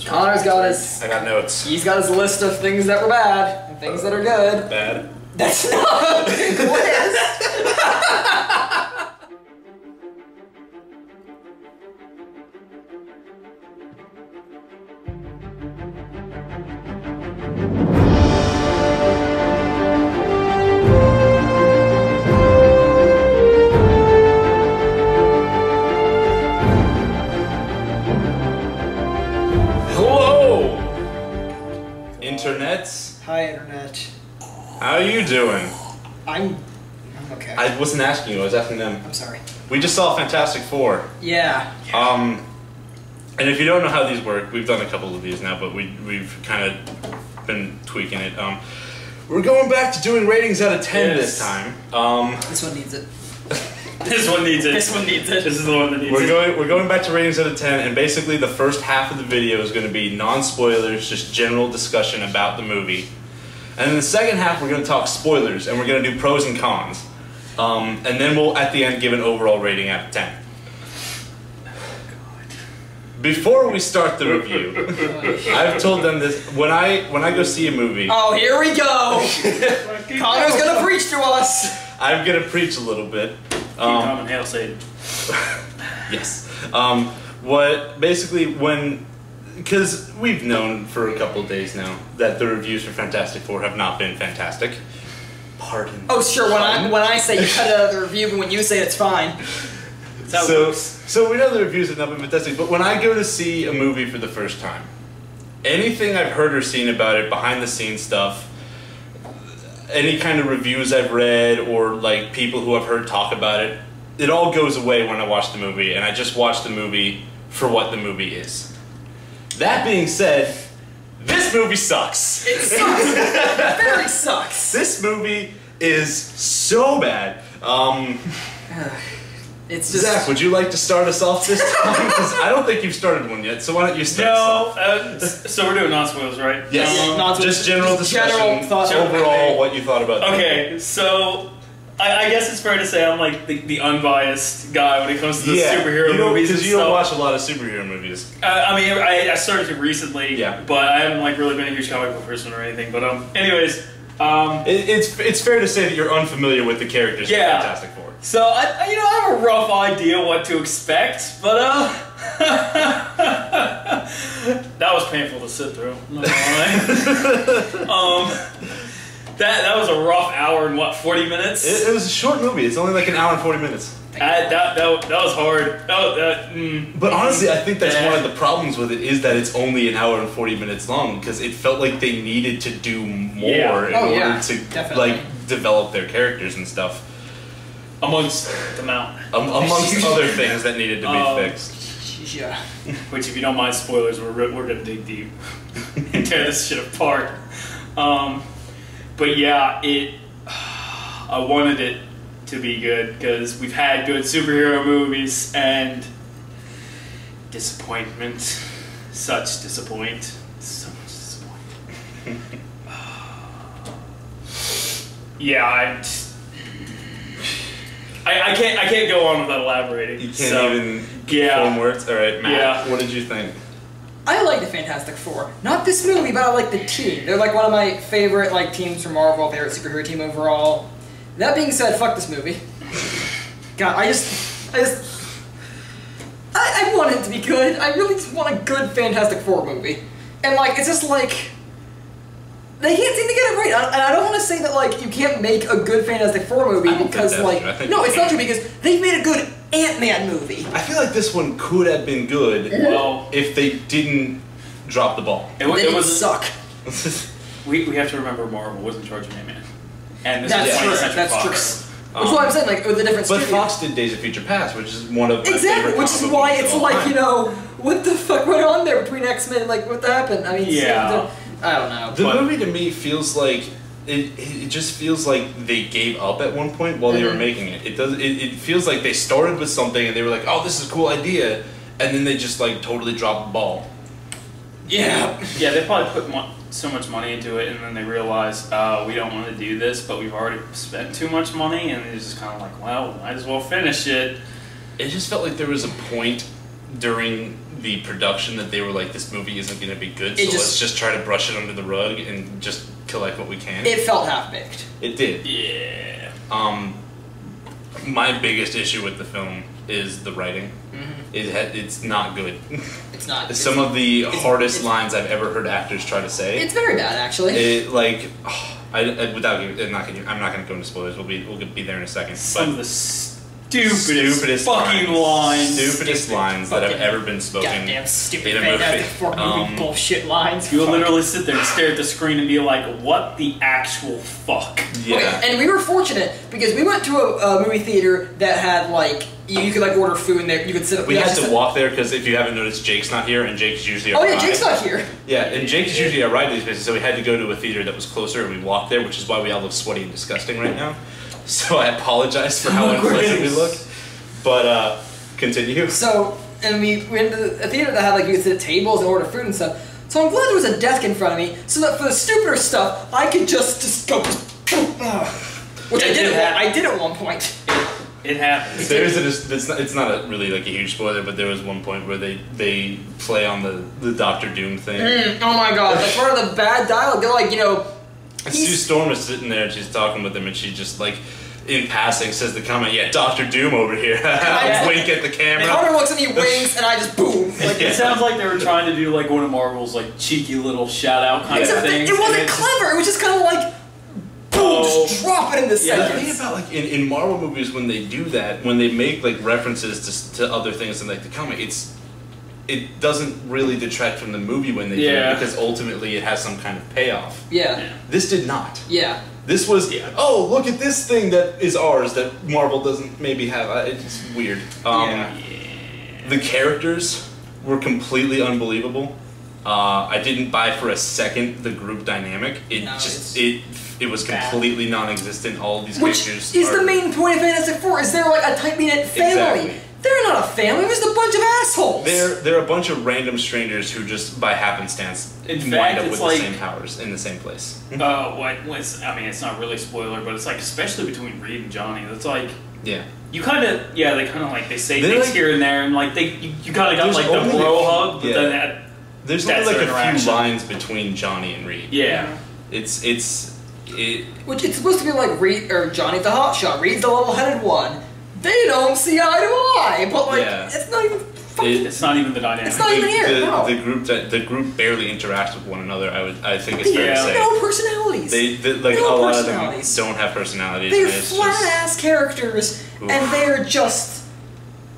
Connor's got his... I got notes. He's got his list of things that were bad and things that are good. Bad? That's not a big list! Internets. Hi, Internet. How are you doing? I'm okay. I wasn't asking you, I was asking them. I'm sorry. We just saw Fantastic Four. Yeah. And if you don't know how these work, we've done a couple of these now, but we've kind of been tweaking it. We're going back to doing ratings out of 10 this time. This one needs it. This one needs it. This one needs it. This is the one that needs it. We're going back to ratings out of 10, and basically the first half of the video is going to be non-spoilers, just general discussion about the movie. And then the second half we're going to talk spoilers, and we're going to do pros and cons. And then we'll, at the end, give an overall rating out of 10. Before we start the review, I've told them this, when I go see a movie... Oh, here we go! Connor's gonna preach to us! I'm going to preach a little bit. Common hail Satan. Yes. What basically because we've known for a couple of days now that the reviews for Fantastic Four have not been fantastic. Pardon. Oh, sure. When I say you cut it out of the review, but when you say it's fine. So we know the reviews have not been fantastic, but when I go to see a movie for the first time, anything I've heard or seen about it, behind the scenes stuff, any kind of reviews I've read or like people who I've heard talk about it, it all goes away when I watch the movie, and I just watch the movie for what the movie is. That being said, this movie sucks. It sucks. It very sucks. This movie is so bad. It's just... Zach, would you like to start us off this time? Because I don't think you've started one yet, so why don't you start us off? No, so we're doing non-spoilers, right? Yes. Just general discussion, general thoughts overall, what you thought about it. Okay, so I guess it's fair to say I'm like the unbiased guy when it comes to the superhero movies. Because you don't watch a lot of superhero movies. I mean, I started to recently, yeah, but I haven't like really been a huge comic book person or anything. But anyways, it's fair to say that you're unfamiliar with the characters of Fantastic Four. So I have a rough idea what to expect, but that was painful to sit through. I'm not gonna lie. That was a rough hour and what, 40 minutes? It was a short movie. It's only like an hour and 40 minutes. That was hard. But honestly, I think that's one of the problems with it is that it's only an hour and 40 minutes long because it felt like they needed to do more in order to like develop their characters and stuff. Amongst the mountain. Amongst other things that needed to be fixed. Yeah. Which, if you don't mind spoilers, we're gonna dig deep and tear this shit apart. But yeah, I wanted it to be good because we've had good superhero movies and disappointment. Such disappointment. So much disappointment. Yeah, I can't go on without elaborating. You can't even form words? Alright, Matt, what did you think? I like the Fantastic Four. Not this movie, but I like the team. They're like one of my favorite teams from Marvel, favorite superhero team overall. That being said, fuck this movie. God, I want it to be good. I really just want a good Fantastic Four movie. And it's just they can't seem to get it right. And I don't want to say that you can't make a good Fantastic Four movie because no, it's not true because they've made a good Ant-Man movie. I feel like this one could have been good if they didn't drop the ball. It would suck. we have to remember Marvel was in charge of Ant-Man. And this that's is 20th true. Century That's Fox. true. Which is why I'm saying with the different But studio. Fox did Days of Future Past, which is one of my favorite which is why it's what the fuck went on there between X-Men and what happened? I mean, I don't know. The movie to me feels like it just feels like they gave up at one point while they were making it. It feels like they started with something and they were like, oh, this is a cool idea, and then they just totally dropped the ball. Yeah. Yeah, they probably put so much money into it, and then they realized we don't want to do this, but we've already spent too much money, and it's just kind of like, well, might as well finish it. It just felt like there was a point during the production that they were like, this movie isn't going to be good, so let's just try to brush it under the rug and just collect what we can. It felt half-baked. It did. Yeah. My biggest issue with the film is the writing. It's not good. It's not. Some of the hardest lines I've ever heard actors try to say. It's very bad, actually. I'm not going to go into spoilers. We'll be there in a second. Some of the stupidest fucking lines. Stupidest lines that have ever been spoken. Goddamn stupid in a Fantastic movie. Four movie bullshit lines. You'll literally sit there and stare at the screen and be like, what the actual fuck? Yeah. Okay, and we were fortunate because we went to a movie theater that had like you could like order food and there you could sit. We had to walk there because if you haven't noticed, Jake's not here, and Jake's usually a Oh ride. yeah, Jake's not here. Yeah, and Jake's usually a ride to these places, so we had to go to a theater that was closer, and we walked there, which is why we all look sweaty and disgusting right now. So I apologize for how unpleasant we look. But continue. So and we went to a theater that had like you could sit at tables and order food and stuff. So I'm glad there was a desk in front of me, so that for the stupider stuff I could just go. Which I did. I did at one point. It happens. It's not really like a huge spoiler, but there was one point where they play on the Doctor Doom thing. Oh my god, that's part of the bad dialogue. They're like, Sue Storm is sitting there and she's talking with him, and she just like, in passing, says the comment, "Yeah, Doctor Doom over here." Wink at the camera. And Hunter looks and he winks, and I just boom. Like, It sounds like they were trying to do like one of Marvel's like cheeky little shout out kind of things. It wasn't clever. It was just kind of like, boom, just drop it in the The sentence. thing about like in Marvel movies, when they do that, when they make like references to other things in like the comic, it doesn't really detract from the movie when they do it, because ultimately it has some kind of payoff. Yeah. This did not. Yeah. This was, oh, look at this thing that is ours that Marvel doesn't maybe have. It's weird. The characters were completely unbelievable. I didn't buy for a second the group dynamic. It was completely non-existent. All of these characters is the main point of Fantastic Four. Is they're like a tight-knit family. Exactly. They're not a family. They're just a bunch of assholes. They're a bunch of random strangers who just by happenstance wind up with the same powers in the same place. I mean, it's not really a spoiler, but it's like, especially between Reed and Johnny, it's like, yeah, you kind of, they kind of like, they say they're things like, here and there, and like, you kind of got like the bro hug, but then there's only like a few lines between Johnny and Reed. Yeah. Which it's supposed to be like Reed or Johnny's the hotshot, Reed's the level-headed one. They don't see eye to eye, but like it's not even. It's not even the dynamic. It's not even here. The group barely interacts with one another. I think it's fair to say. No personalities. A lot of them don't have personalities. They're flat-ass characters, and they're just.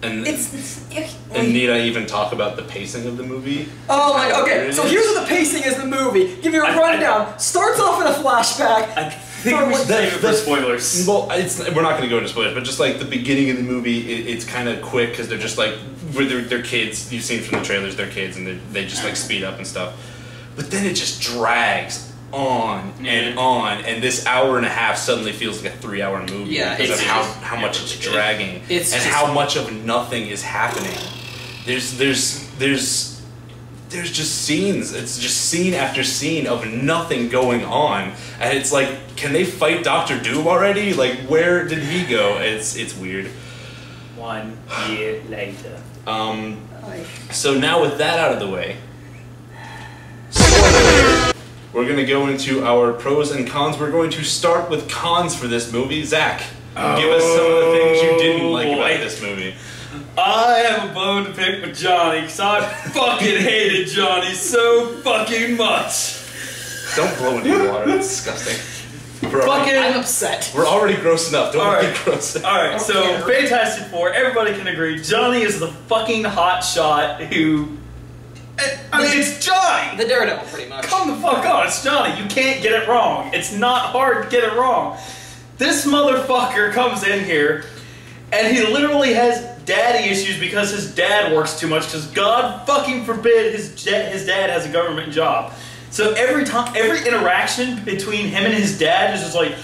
And need I even talk about the pacing of the movie? Oh my! Okay, so here's what the pacing is in the movie. Give you a rundown. Starts off in a flashback. I think we should save it for spoilers. Well, we're not going to go into spoilers, but just like the beginning of the movie, it's kind of quick because they're just like they're kids. You've seen from the trailers, they're kids, and they just like speed up and stuff. But then it just drags on and this hour and a half suddenly feels like a 3-hour movie because of how much it's dragging and how much of nothing is happening. There's just scenes. It's just scene after scene of nothing going on, and it's like, can they fight Doctor Doom already? Like, where did he go? It's weird. 1 year later. So now with that out of the way, we're going to go into our pros and cons. We're going to start with cons for this movie. Zach, give us some of the things you didn't like about this movie. I have a bone to pick with Johnny, because I fucking hated Johnny so fucking much. Don't blow into the water, that's disgusting. I'm upset. We're already gross enough, don't get gross. Alright, so Fantastic Four, everybody can agree, Johnny is the fucking hot shot who... I mean, it's Johnny! The Daredevil, pretty much. Come the fuck on, it's Johnny. You can't get it wrong. It's not hard to get it wrong. This motherfucker comes in here, and he literally has daddy issues because his dad works too much, because God fucking forbid his dad has a government job. So every interaction between him and his dad is just like,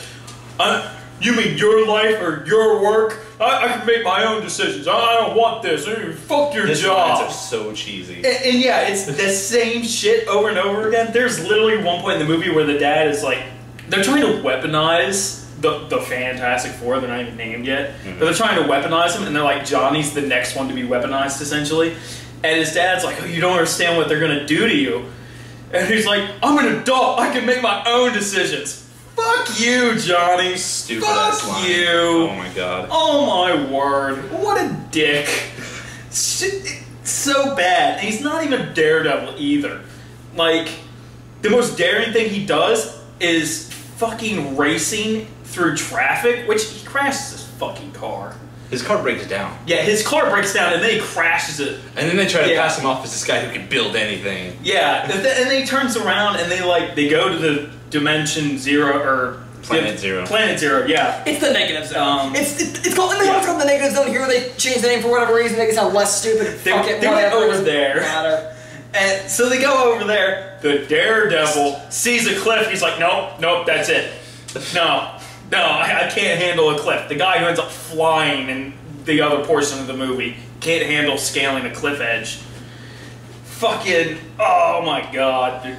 you mean your life or your work? I can make my own decisions. I don't want this. Fuck your job. Lines are so cheesy. And yeah, it's the same shit over and over again. There's literally one point in the movie where the dad is like, they're trying to weaponize the Fantastic Four. They're not even named yet, but they're trying to weaponize him, and they're like, Johnny's the next one to be weaponized, essentially. And his dad's like, oh, you don't understand what they're gonna do to you. And he's like, I'm an adult. I can make my own decisions. Fuck you, Johnny. Stupid Fuck ass line. you. Oh my god. Oh my word. What a dick. So bad. And he's not even Daredevil either. Like, the most daring thing he does is fucking racing through traffic, which he crashes his fucking car. His car breaks down. Yeah, his car breaks down and then he crashes it. And then they try to pass him off as this guy who can build anything. Yeah, and then he turns around and they go to the Dimension Zero, or Planet Zero. Planet Zero, yeah. It's the negative zone. It's called, it's called the negative zone. Here they changed the name for whatever reason, make it sound less stupid. They went over there. Matter. And so they go over there. The Daredevil sees a cliff. He's like, nope, that's it. No, I can't handle a cliff. The guy who ends up flying in the other portion of the movie can't handle scaling a cliff edge. Fucking, oh my god, dude.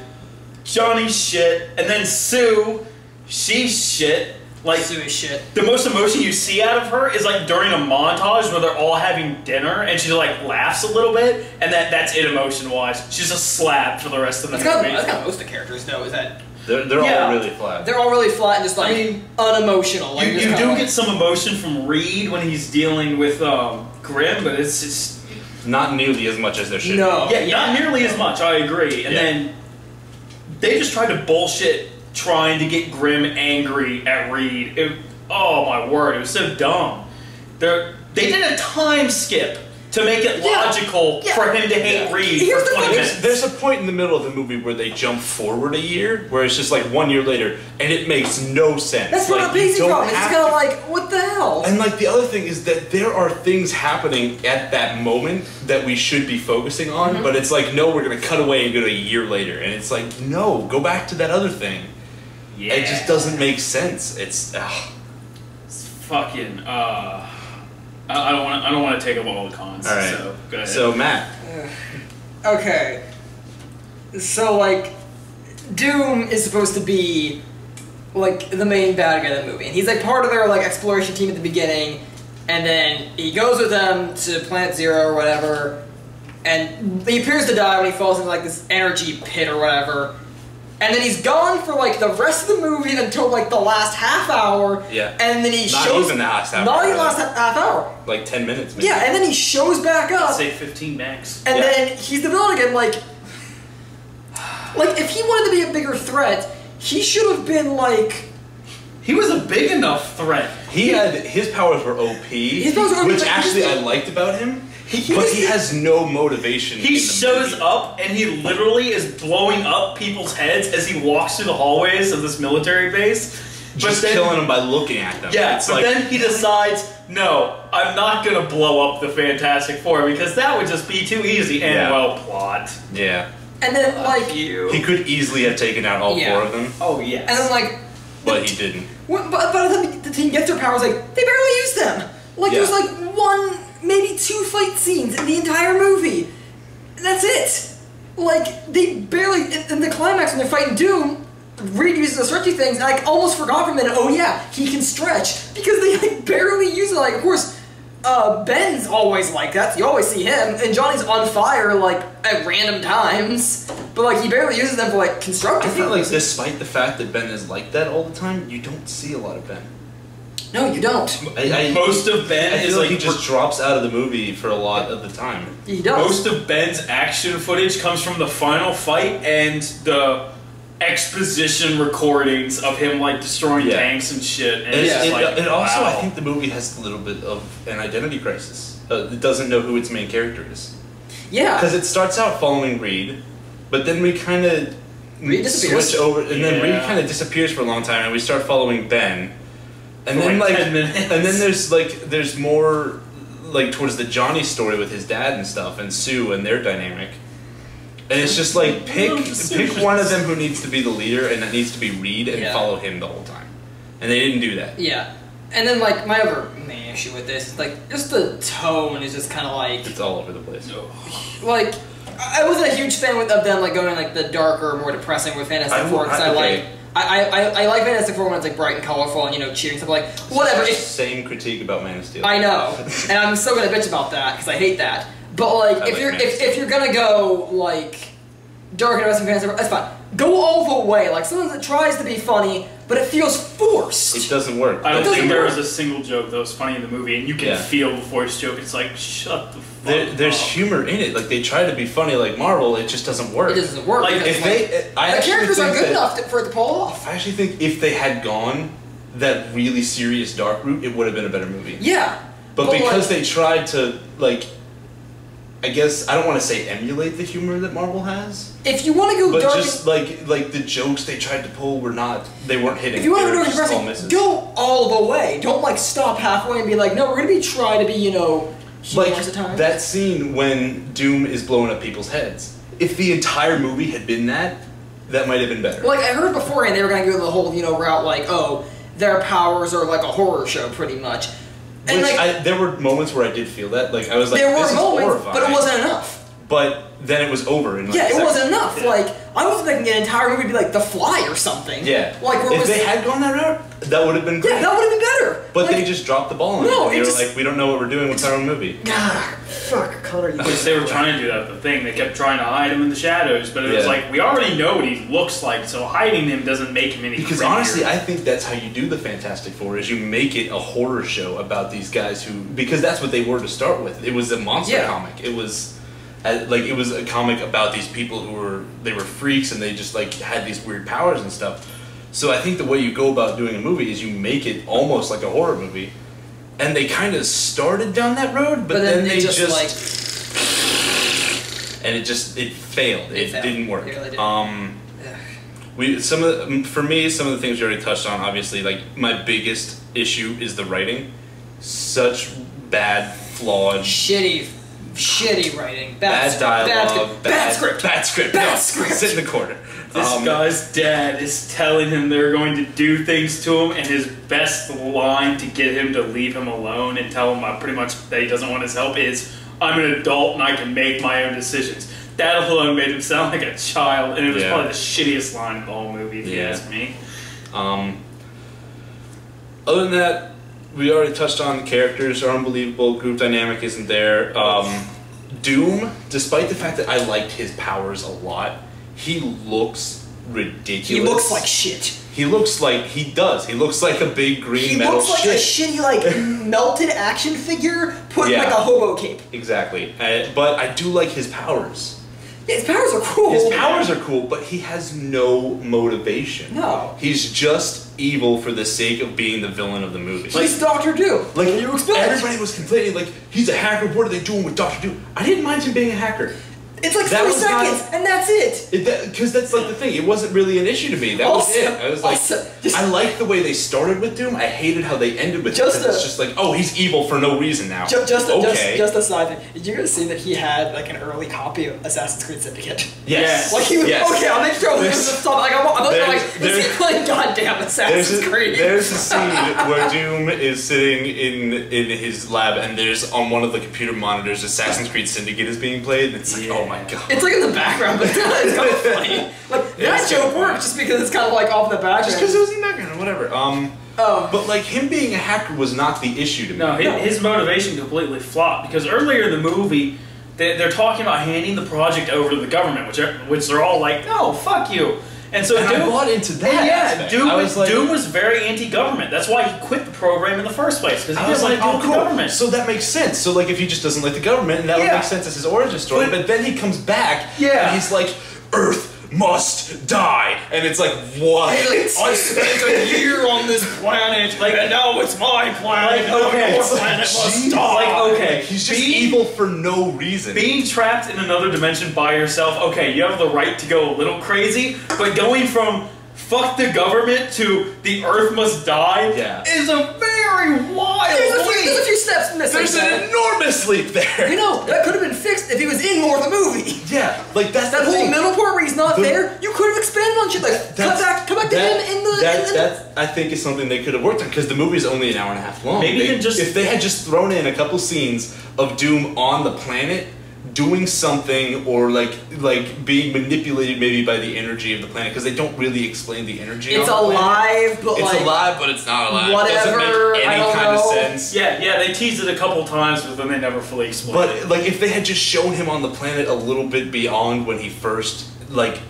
Johnny's shit, and then Sue, she's shit. Like, Sue is shit. The most emotion you see out of her is like during a montage where they're all having dinner, and she like laughs a little bit, and that's it emotion-wise. She's just slapped for the rest of the movie. That's kind of most of the characters, though, is that They're all really flat. they're all really flat and just like unemotional. Like, You do get some emotion from Reed when he's dealing with Grimm, but it's just not nearly as much as there should No. be. yeah, not nearly as much. I agree. And then they just tried to bullshit trying to get Grimm angry at Reed. Oh my word, it was so dumb. They did a time skip to make it logical for him to hate Reed Here's for the 20 thing. minutes. There's a point in the middle of the movie where they jump forward a year, where it's just like 1 year later, and it makes no sense. That's like, not a basic you don't problem. It's have kind of to- like, what the hell? And like the other thing is that there are things happening at that moment that we should be focusing on, but it's like, no, we're gonna cut away and go to a year later, and it's like, no, go back to that other thing. Yeah. It just doesn't make sense. It's It's fucking. I don't want to take up all the cons. all right. So go ahead. So Matt, Okay. So, like, Doom is supposed to be, like, the main bad guy of the movie. And he's, like, part of their, like, exploration team at the beginning. And then he goes with them to Planet Zero or whatever. And he appears to die when he falls into, like, this energy pit or whatever. And then he's gone for, like, the rest of the movie until, like, the last half hour. Yeah. And then he Not shows... even the last half Not hour, even the last like- half hour. like 10 minutes maybe. Yeah, and then he shows back up. I'd say 15 max. And Yeah. then he's the villain again, like if he wanted to be a bigger threat, he should have been like He was a big enough threat. He had his powers were OP, His powers were OP, which but actually he's I liked about him. He But was he the- has no motivation. He in the shows movie. up and he literally is blowing up people's heads as he walks through the hallways of this military base. just killing them by looking at them. Yeah, it's but like, then he decides, no, I'm not gonna blow up the Fantastic Four because that would just be too easy and Yeah. well plot. yeah, and then like You. he could easily have taken out all Yeah. four of them, Oh yes. and then like but he didn't. by the time the team gets their powers, like they barely use them. Like Yeah. there's like one, maybe two fight scenes in the entire movie. That's it. Like they barely in the climax when they're fighting Doom. Reed uses the stretchy things, and I almost forgot for a minute. Oh yeah, he can stretch because they like barely use it. Like of course, Ben's always like that. So you always see him, and Johnny's on fire like at random times, but like he barely uses them for like I constructive feel like purposes. despite the fact that Ben is like that all the time, you don't see a lot of Ben. No, you don't. most of Ben I is feel like like he just drops out of the movie for a lot of the time. He does. most of Ben's action footage comes from the final fight and the exposition recordings of him like destroying Yeah. tanks and shit. And And it's just like, and also, wow. I think the movie has a little bit of an identity crisis. It doesn't know who its main character is. Yeah. Because it starts out following Reed, but then we kind of Reed disappears. switch over, and then Reed Yeah. kind of disappears for a long time, and we start following Ben. And For then like like 10 minutes. and then there's more like towards the Johnny story with his dad and stuff, and Sue and their dynamic. And it's just like pick one of them who needs to be the leader, and that needs to be Reed, and Yeah. follow him the whole time. And they didn't do that. Yeah. And then like my other main issue with this is like just the tone is just kind of like It's all over the place. like I wasn't a huge fan of them like going like the darker, more depressing with Fantastic Four because I like Fantastic Four when it's like bright and colorful and cheering stuff like whatever. Same critique about Man of Steel. I know, and I'm still gonna bitch about that because I hate that. But like, if you're gonna go like dark and wrestling Fantastic Four, that's fine. Go all the way, like something that tries to be funny, but it feels forced. It doesn't work. I don't think there was a single joke that was funny in the movie, and you can feel the forced joke. It's like, shut the fuck up. There's humor in it. Like, they try to be funny like Marvel, it just doesn't work. It doesn't work. Like, if the characters aren't good enough for it to pull off. I actually think if they had gone that really serious dark route, it would have been a better movie. Yeah. But because they tried to, like, I guess, I don't want to say emulate the humor that Marvel has. If you want to go but dark... But just, like, the jokes they tried to pull they weren't hitting. If you want to go dark and wrestling, go all the way. Don't, like, stop halfway and be like, no, we're going to try to be, humorous at times. That scene when Doom is blowing up people's heads. If the entire movie had been that might have been better. Like, I heard beforehand they were going to go the whole, route, like, oh, their powers are like a horror show, pretty much. And there were moments where I did feel that. Like, I was like, there this were is moments, horrifying. but it wasn't enough. But then it was over. In it wasn't enough. Yeah. Like, I was thinking an entire movie would be like The Fly or something. Yeah. Like, if they had gone that route, that would have been great. Yeah, that would have been better. But they just dropped the ball on it. They were like, we don't know what we're doing with our own movie. God, fuck, Connor. Because they were trying to do that, the thing. They kept trying to hide him in the shadows, but it was like, we already know what he looks like, so hiding him doesn't make him any Because honestly, I think that's how you do the Fantastic Four, is you make it a horror show about these guys who... Because that's what they were to start with. It was a monster comic. It was... Like, it was a comic about these people who were freaks and they just like had these weird powers and stuff. So I think the way you go about doing a movie is you make it almost like a horror movie. And they kind of started down that road, but then they just like... And it failed. It didn't work. It really didn't. For me, some of the things you already touched on, obviously, like my biggest issue is the writing. Such bad, flawed, shitty writing, bad dialogue, bad script. Sit in the corner. This guy's dad is telling him they're going to do things to him, and his best line to get him to leave him alone and tell him pretty much that he doesn't want his help is, I'm an adult and I can make my own decisions. That alone made him sound like a child, and it was probably the shittiest line in the whole movie, if you ask me. Other than that, we already touched on the characters are unbelievable, group dynamic isn't there. Doom, despite the fact that I liked his powers a lot, he looks ridiculous. He looks like shit. He looks like, he looks like a big green metal shit. He looks like a shitty, like, melted action figure put in like a hobo cape. Exactly. But I do like his powers. Yeah, his powers are cool. His powers are cool, but he has no motivation. No. He's just evil for the sake of being the villain of the movie. He's Doctor Doom. Like, you expect. Everybody was complaining, like, he's a hacker, what are they doing with Doctor Doom? I didn't mind him being a hacker. It's like 3 seconds, and that's it. Because that's like the thing. It wasn't really an issue to me. That was it. I was like, I liked the way they started with Doom. I hated how they ended with Doom. It's just like, oh, he's evil for no reason now. Just a side thing. Did you guys see that he had like an early copy of Assassin's Creed Syndicate? Yes. Like he was okay. I'll make sure this is stuff. Like is he playing goddamn Assassin's Creed? There's a scene where Doom is sitting in his lab, and there's on one of the computer monitors Assassin's Creed Syndicate is being played. And it's like, oh my god. It's like in the background, but it's kind of funny. Like that joke works just because it's kind of like off the background. Just because it was in the background or whatever. But like him being a hacker was not the issue to me. No, his motivation completely flopped because earlier in the movie they're talking about handing the project over to the government, which they're all like, no, fuck you. And so Doom, I bought into that. Yeah, Doom was very anti-government. That's why he quit the program in the first place, because he doesn't like the government. So that makes sense. So like if he just doesn't like the government, and that would make sense as his origin story. But then he comes back, and he's like, Earth must die, and it's like, what? I spent a year on this planet, and now it's my planet. Your planet must die. He's just evil for no reason. Being trapped in another dimension by yourself, you have the right to go a little crazy, but going from fuck the government to the Earth must die is a very wild leap. There's a few steps missing. There's an enormous leap there. That could have been fixed if he was in more of the movie. Yeah, like that's that whole middle part where he's not there. You could have expanded on shit. Like come back to him in the. That I think is something they could have worked on because the movie is only an hour and a half long. Maybe if they had just thrown in a couple scenes of Doom on the planet, doing something or like being manipulated maybe by the energy of the planet, because they don't really explain the energy. It's on the alive, but it's like alive, but it's not alive. whatever, It doesn't make I any don't kind of know. sense. Yeah, they teased it a couple times, but then they never fully explained it. But like, if they had just shown him on the planet a little bit beyond when he first like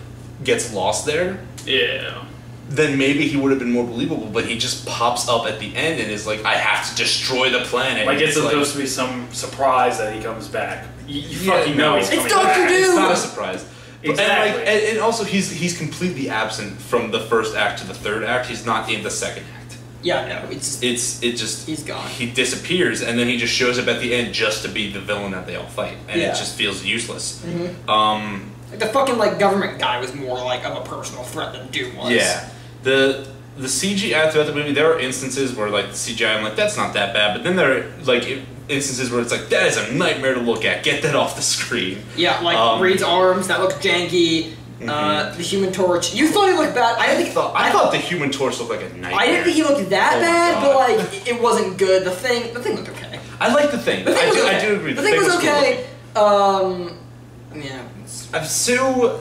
gets lost there, Yeah. then maybe he would have been more believable. But he just pops up at the end and is like, I have to destroy the planet. Like it's like, supposed to be some surprise that he comes back. You Yeah, fucking know no. he's It's coming Dr. back. Doom! It's not a surprise. Exactly. And also he's completely absent from the first act to the third act. He's not in the second act. yeah, no, it's He's gone. He disappears and then he just shows up at the end just to be the villain that they all fight, and Yeah. it just feels useless. like the fucking like government guy was more like of a personal threat than Doom was. Yeah, the CGI throughout the movie, there are instances where like the CGI, I'm like, that's not that bad, but then there are like instances where it's like, that is a nightmare to look at. Get that off the screen. Yeah, like Reed's arms that looked janky. The Human Torch. You thought he looked bad. I thought the Human Torch looked like a nightmare. I didn't think he looked that Oh my bad, but God. like it wasn't good. The thing looked okay. I like the thing. The thing was okay. I do agree. The thing was cool okay. looking. Yeah. Sue.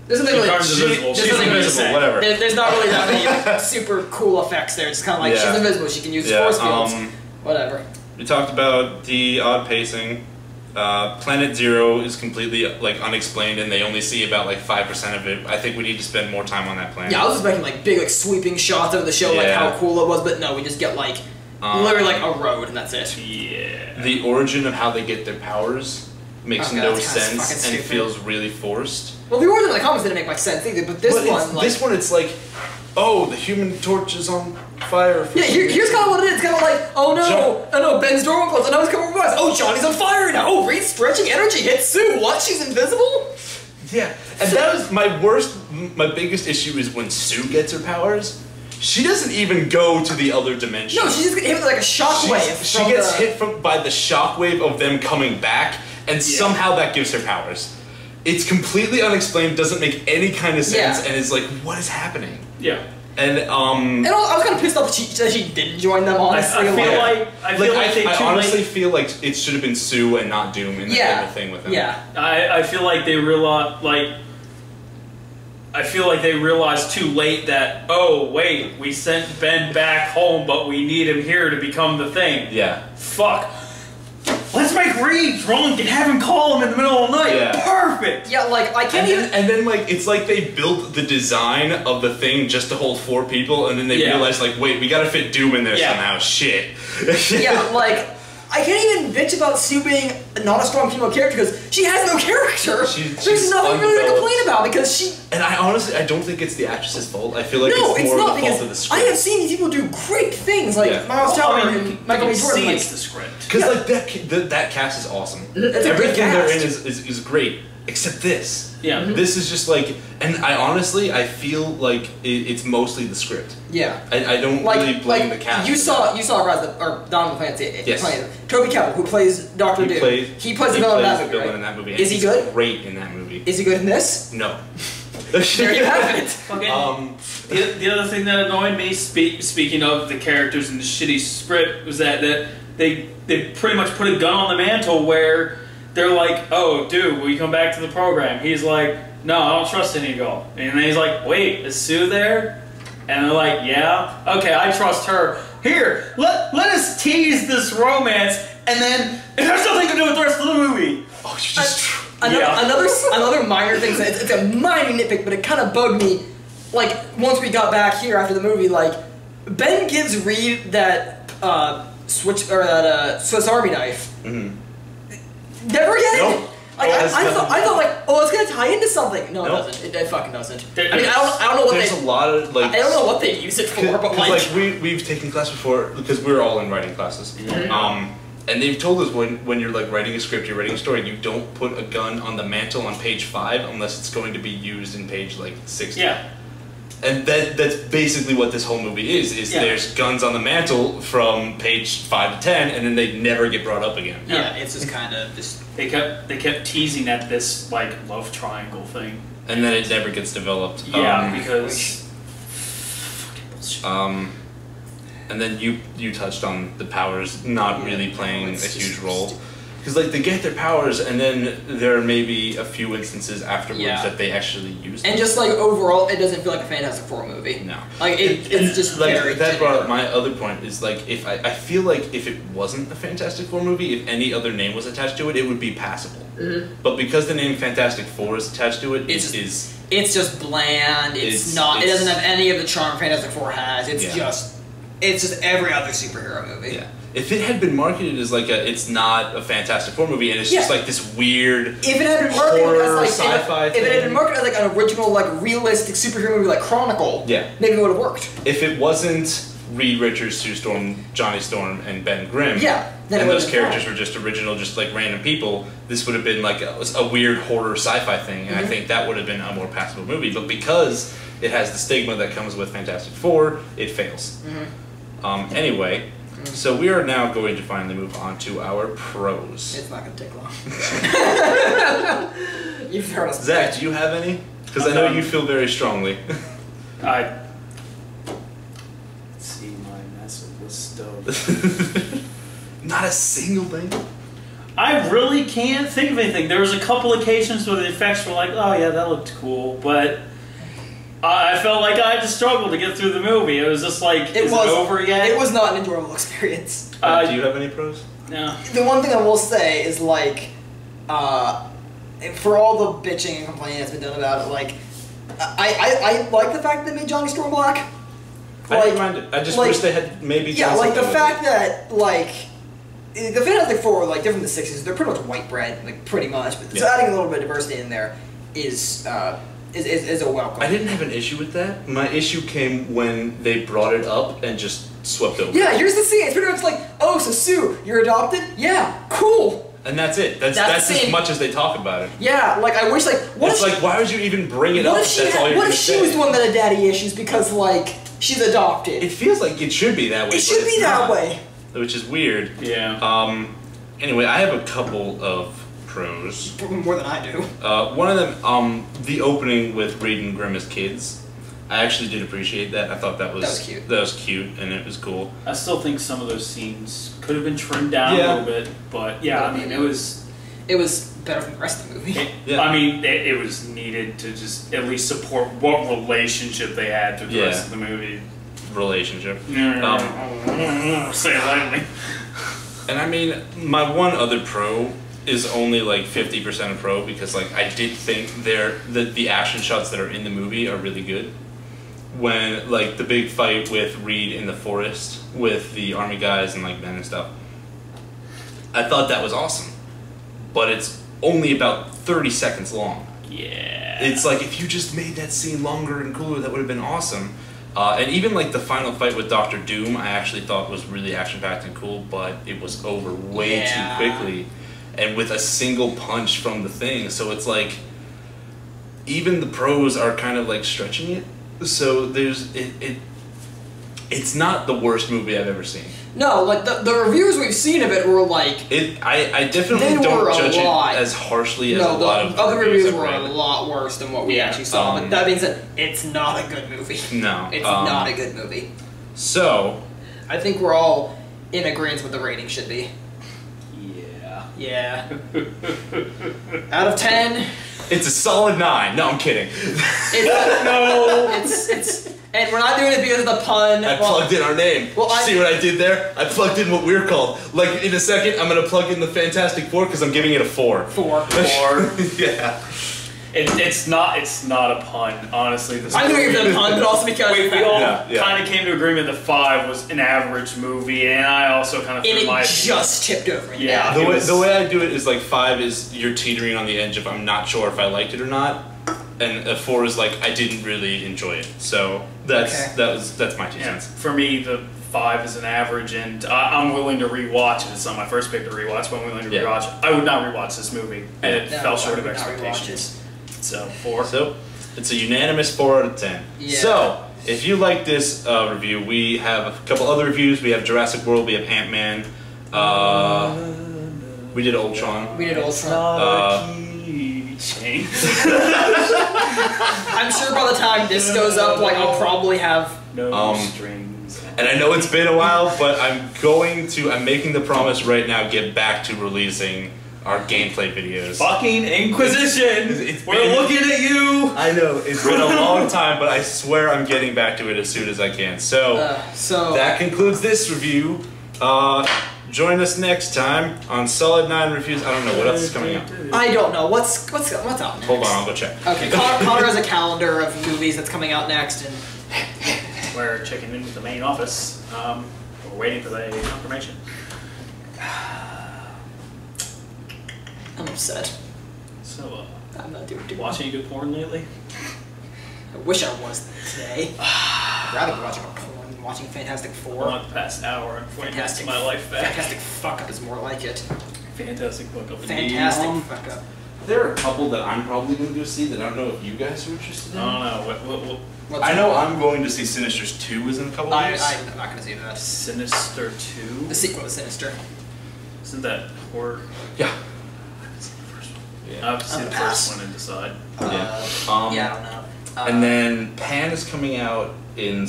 There's nothing really. She- There's She's nothing really to invisible. say. Whatever. There's not really that many super cool effects there. It's kind of like Yeah. she's invisible. She can use Yeah, force fields. Whatever. We talked about the odd pacing. Planet Zero is completely like unexplained, and they only see about like 5% of it. I think we need to spend more time on that planet. Yeah, I was expecting like big like sweeping shots of the show, like Yeah. how cool it was, but no, we just get like literally like a road and that's it. Yeah. The origin of how they get their powers makes Okay, no that's kinda fucking sense and stupid. feels really forced. Well, the origin of the comics didn't make much sense either, but this one, like, this one, it's like, oh, the Human Torch is on fire. For yeah, here's kind of what it is. It's kind of like, oh no, Jump. oh no, Ben's door won't close. Oh no, he's coming from us. Oh, Johnny's on fire now. Oh, Reed's stretching energy hits Sue. What? She's invisible? Yeah, and that was my biggest issue is when Sue gets her powers. She doesn't even go to the other dimension. No, she just gets hit with like a shockwave. She gets hit by the shockwave of them coming back, and somehow that gives her powers. It's completely unexplained, doesn't make any kind of sense, Yeah. and it's like, what is happening? Yeah. And And I was kind of pissed off that she didn't join them. Honestly, I feel like they I too honestly late. feel like it should have been Sue and not Doom in the thing with him. Yeah. I feel like they realized I feel like they realized too late that, oh wait, we sent Ben back home, but we need him here to become the thing. Yeah. Fuck. Let's make Reed drunk and have him call him in the middle of the night. Yeah. Perfect. Yeah, like I can't even. And then like it's like they built the design of the thing just to hold 4 people, and then they realized like, wait, we gotta fit Doom in there somehow. Shit. Yeah, like I can't even bitch about Sue being not a strong female character because she has no character. There's she's nothing really to undeveloped. complain about because she. And I don't think it's the actress's fault. I feel like No, it's it's more not of the fault of the because script. I have seen these people do great things like Miles Teller and Michael B. Jordan. Like, it's the script. Because like that cast is awesome. It's a good Everything they're in cast. is great, except this. Yeah. This is just like, and I feel like it's mostly the script. yeah. I don't really blame the cast. You for saw that. Rise of, or Dawn of the Planet. Yes. Toby Kebbell, who plays Doctor Doom. He plays the villain in that movie. in that movie. Is and he he's good? Great in that movie. Is he good in this? No. There you have it. Fucking, the other thing that annoyed me, speaking of the characters and the shitty script, was that they pretty much put a gun on the mantle where they're like, oh, dude, will you come back to the program? He's like, no, I don't trust any of y'all. And then he's like, wait, is Sue there? And they're like, yeah, okay, I trust her. Here, let us tease this romance, and then it has nothing to do with the rest of the movie. Oh, you just. Another minor thing. It's a minor nitpick, but it kind of bugged me. Like once we got back here after the movie, like Ben gives Reed that Swiss Army knife. Mhm. Never again. Nope. Like Oh, I thought like, oh, it's gonna tie into something. No, Nope. it doesn't. It fucking doesn't. I There- mean, I don't know what There's they. a lot of like. I don't know what they use it for, but Because we've taken class before because we're all in writing classes. And they've told us when you're like writing a script, you're writing a story, you don't put a gun on the mantle on page 5 unless it's going to be used in page like 60. Yeah. And that's basically what this whole movie is there's guns on the mantle from page 5 to 10 and then they never get brought up again. yeah, it's just kind of just. They kept teasing at this like love triangle thing. And then it never gets developed. Yeah, because And then you touched on the powers not really playing a huge role. because like they get their powers, and then there may be a few instances afterwards that they actually use them. And just like overall, it doesn't feel like a Fantastic Four movie. No, like it's just like very. That brought up my other point is like if I feel like if it wasn't a Fantastic Four movie, if any other name was attached to it, it would be passable. But because the name Fantastic Four is attached to it, it's just bland. It doesn't have any of the charm Fantastic Four has. It's just every other superhero movie. Yeah. If it had been marketed as like it's not a Fantastic Four movie and it's just like this weird if it had been marketed as like sci-fi if it had been marketed as like an original like realistic superhero movie like Chronicle, maybe it would have worked. If it wasn't Reed Richards, Sue Storm, Johnny Storm, and Ben Grimm, then and those characters were just original, just like random people, this would have been like a weird horror sci-fi thing, and I think that would have been a more passable movie. But because it has the stigma that comes with Fantastic Four, it fails. Anyway, so we are now going to finally move on to our pros. It's not going to take long. You've heard us. Zach, do you have any? Because I know you feel very strongly. Let's see my massive list of... Not a single thing? I really can't think of anything. There was a couple occasions where the effects were like, oh yeah, that looked cool, but... I felt like I had to struggle to get through the movie. It was just like, is it over yet? It was not an enjoyable experience. Do you have any pros? No. The one thing I will say is like, for all the bitching and complaining that's been done about it, like, I like the fact that they made Johnny Storm black. I didn't mind it. I just wish they had maybe. Yeah, like the fact that like the Fantastic Four, like different from the '60s, they're pretty much white bread, like pretty much. But so adding a little bit of diversity in there is a welcome. I didn't have an issue with that. My issue came when they brought it up and just swept over. Yeah, here's the scene. It's pretty much like, oh, so Sue, you're adopted? Yeah, cool. And that's it. That's as much as they talk about it. Yeah, like I wish, like, why would you even bring it up? What if she was the one that had daddy issues because, like, she's adopted? It feels like it should be that way. It should be that way. Which is weird. Yeah. Anyway, I have a couple of pros. More than I do. One of them, the opening with Reed and Grimm as kids. I actually did appreciate that. I thought that was cute. That was cute, and it was cool. I still think some of those scenes could have been trimmed down a little bit, but yeah, I mean, it was better than the rest of the movie. I mean, it was needed to just at least support what relationship they had through the rest of the movie. Relationship. Say it lightly. And I mean, my one other pro is only like 50% a pro because like I did think the action shots that are in the movie are really good. When like the big fight with Reed in the forest with the army guys and like men and stuff, I thought that was awesome, but it's only about 30 seconds long. Yeah, it's like if you just made that scene longer and cooler, that would have been awesome. And even like the final fight with Dr. Doom, I actually thought was really action-packed and cool, but it was over way too quickly, and with a single punch from the thing. So it's like even the pros are kind of like stretching it. So it's not the worst movie I've ever seen. No, like the reviews we've seen of it were like I definitely don't judge it as harshly as a lot of other reviews were a lot worse than what we actually saw. But that being said, it's not a good movie. No, it's not a good movie. So I think we're all in agreement with the rating should be. Yeah. Out of 10. It's a solid 9. No, I'm kidding. It's and we're not doing it because of the pun. I plugged in our name. See what I did there? I plugged in what we're called. Like in a second, I'm gonna plug in the Fantastic Four because I'm giving it a 4. 4. Yeah. It's not a pun, honestly. I knew you were a pun, but also because we all kind of came to agreement that 5 was an average movie, and I also kind of just tipped over. Yeah. The way I do it is like 5 is you're teetering on the edge of I'm not sure if I liked it or not, and a 4 is like I didn't really enjoy it. So that's my 2 cents. For me, the 5 is an average, and I'm willing to rewatch it. It's not my first pick to rewatch, but I'm willing to rewatch it. I would not rewatch this movie, and it fell short of expectations. So 4. So it's a unanimous 4 out of 10. Yeah. So if you like this review, we have a couple other reviews. We have Jurassic World. We have Ant-Man. We did Ultron. I'm sure by the time this goes up, like I'll probably have no string. movies. And I know it's been a while, but I'm making the promise right now, get back to releasing our gameplay videos. Fucking Inquisition! We're looking at you! I know, it's been a long time, but I swear I'm getting back to it as soon as I can. So that concludes this review. Join us next time on Solid 9 Reviews. I don't know, what else is coming out? I don't know. What's up next? Hold on, I'll go check. Okay, Connor has a calendar of movies that's coming out next, and We're checking in with the main office. We're waiting for the confirmation. I'm upset. So, I'm not doing too watching any good porn lately? I wish I was today. I'd rather be watching a porn than watching Fantastic I Four. want the past hour and Fantastic my life back. Fantastic fuck up is more like it. Fantastic book of Fantastic fuck up. There are a couple that I'm probably going to go see that I don't know if you guys are interested in. I don't know. I know I'm going to see Sinisters 2 is in a couple of years. I'm not going to see that. Sinister 2? The sequel to Sinister. Isn't that horror? Yeah. I haven't seen the first one. Yeah. I have to see the Pass. first one and decide. Yeah, I don't know. And then Pan is coming out in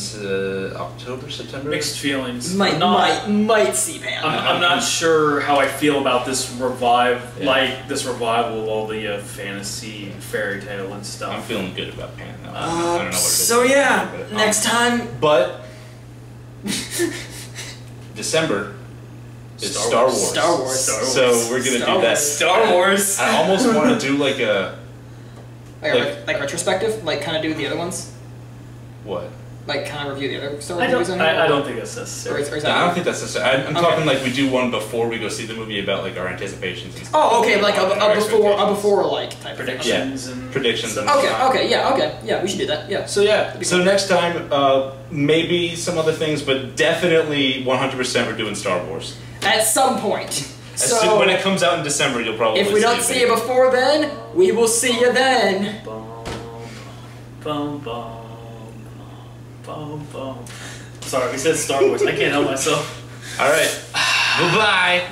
October, September? Mixed feelings. Might see Pan. I'm not sure how I feel about this Yeah. this revival of all the fantasy and fairy tale and stuff. I'm feeling good about Pan now. I don't know what it is. So yeah, next time. But December is Star Wars. Star Wars. So we're gonna do that. Star Wars. I almost want to do like a Like retrospective, like kind of do the other ones, what? like kind of review the other Star Wars I movies. don't think that's necessary. Or is No, that I don't think that's necessary. I'm talking like we do one before we go see the movie about like our anticipations and stuff. Oh, okay, like Our a expectations. before like type of thing. Predictions and Predictions and stuff. Okay, yeah, we should do that. Yeah. So yeah, so next time, maybe some other things, but definitely 100% we're doing Star Wars. At some point. So When it comes out in December, you'll probably if we don't see you before then, we will see you then. Bum, bum, bum, bum. Sorry, we said Star Wars. I can't help myself. All right. Bye-bye.